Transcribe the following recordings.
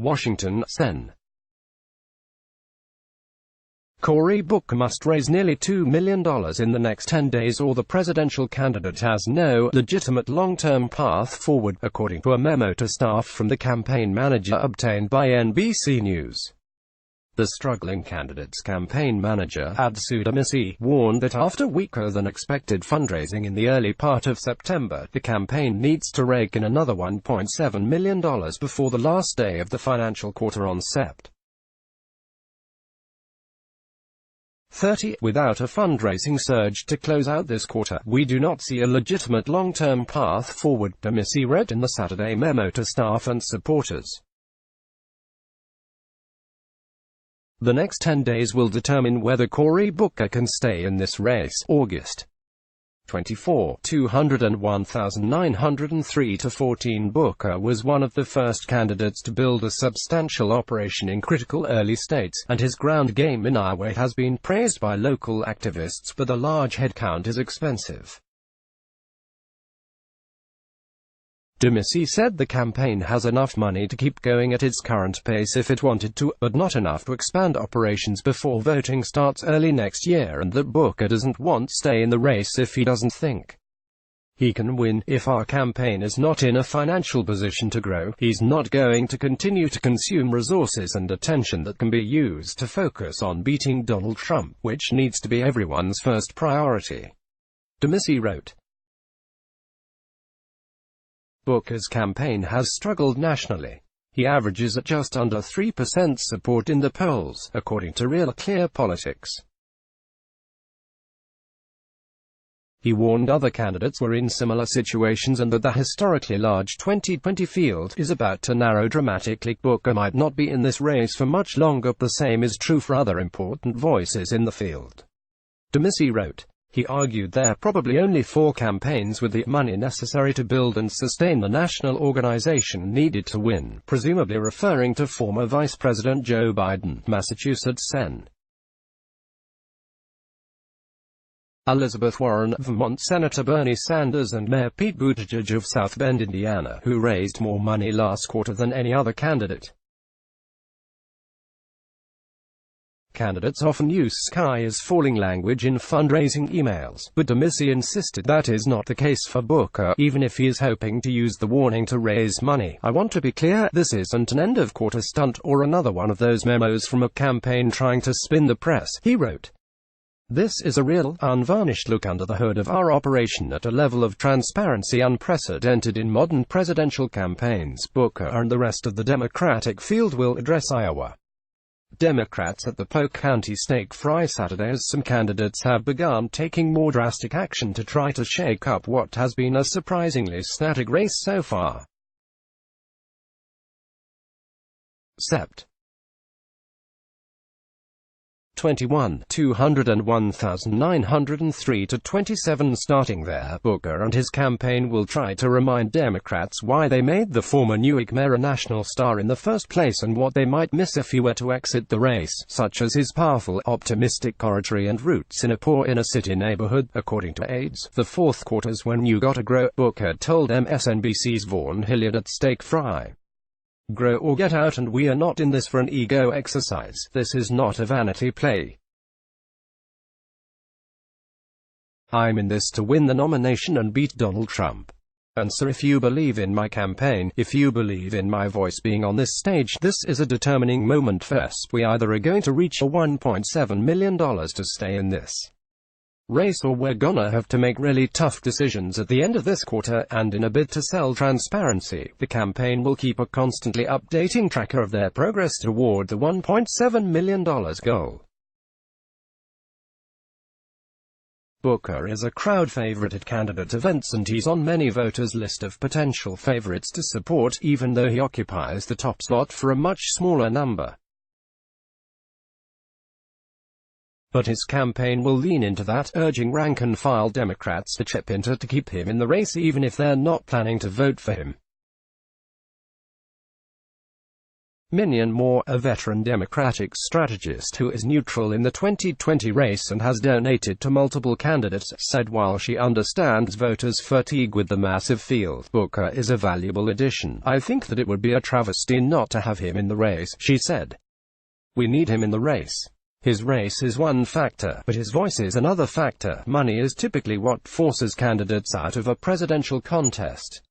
Washington, Sen. Cory Booker must raise nearly $2 million in the next 10 days or the presidential candidate has no legitimate long-term path forward, according to a memo to staff from the campaign manager obtained by NBC News. The struggling candidate's campaign manager, B.A.C, warned that after weaker-than-expected fundraising in the early part of September, the campaign needs to rake in another $1.7 million before the last day of the financial quarter on Sept. 30. Without a fundraising surge to close out this quarter, we do not see a legitimate long-term path forward, B.A.C wrote in the Saturday memo to staff and supporters. The next 10 days will determine whether Cory Booker can stay in this race. August 24, 201,903 to 14. Booker was one of the first candidates to build a substantial operation in critical early states, and his ground game in Iowa has been praised by local activists, but a large headcount is expensive. B.A.C said the campaign has enough money to keep going at its current pace if it wanted to, but not enough to expand operations before voting starts early next year, and that Booker doesn't want to stay in the race if he doesn't think he can win. If our campaign is not in a financial position to grow, he's not going to continue to consume resources and attention that can be used to focus on beating Donald Trump, which needs to be everyone's first priority. B.A.C wrote. Booker's campaign has struggled nationally. He averages at just under 3% support in the polls, according to Real Clear Politics. He warned other candidates were in similar situations and that the historically large 2020 field is about to narrow dramatically. Booker might not be in this race for much longer. The same is true for other important voices in the field. B.A.C wrote. He argued there are probably only 4 campaigns with the money necessary to build and sustain the national organization needed to win, presumably referring to former Vice President Joe Biden, Massachusetts Sen. Elizabeth Warren, Vermont Senator Bernie Sanders and Mayor Pete Buttigieg of South Bend, Indiana, who raised more money last quarter than any other candidate. Candidates often use "sky is falling" language in fundraising emails, but B.A.C insisted that is not the case for Booker, even if he is hoping to use the warning to raise money. I want to be clear, this isn't an end-of-quarter stunt or another one of those memos from a campaign trying to spin the press, he wrote. This is a real, unvarnished look under the hood of our operation at a level of transparency unprecedented in modern presidential campaigns. Booker and the rest of the Democratic field will address Iowa Democrats at the Polk County Steak Fry Saturday, as some candidates have begun taking more drastic action to try to shake up what has been a surprisingly static race so far. Sept. 21, 201,903 to 27. Starting there, Booker and his campaign will try to remind Democrats why they made the former Newark mayor a national star in the first place and what they might miss if he were to exit the race, such as his powerful, optimistic oratory and roots in a poor inner-city neighborhood. According to aides, the fourth quarter's when you gotta grow, Booker told MSNBC's Vaughn Hilliard at Steak Fry. Grow or get out, and we are not in this for an ego exercise. This is not a vanity play. I'm in this to win the nomination and beat Donald Trump. And so if you believe in my campaign, if you believe in my voice being on this stage, this is a determining moment for us. We either are going to reach a $1.7 million to stay in this race, or we're gonna have to make really tough decisions at the end of this quarter, and in a bid to sell transparency, the campaign will keep a constantly updating tracker of their progress toward the $1.7 million goal. Booker is a crowd favorite at candidate events, and he's on many voters' list of potential favorites to support, even though he occupies the top slot for a much smaller number. But his campaign will lean into that, urging rank-and-file Democrats to chip in to keep him in the race even if they're not planning to vote for him. Minyon Moore, a veteran Democratic strategist who is neutral in the 2020 race and has donated to multiple candidates, said while she understands voters' fatigue with the massive field, Booker is a valuable addition. I think that it would be a travesty not to have him in the race, she said. We need him in the race. His race is one factor, but his voice is another factor. Money is typically what forces candidates out of a presidential contest.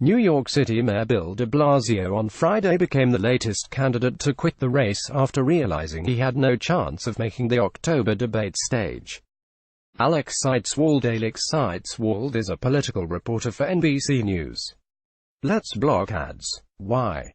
New York City Mayor Bill de Blasio on Friday became the latest candidate to quit the race after realizing he had no chance of making the October debate stage. Alex Seitz-Wald is a political reporter for NBC News. Let's block ads. Why?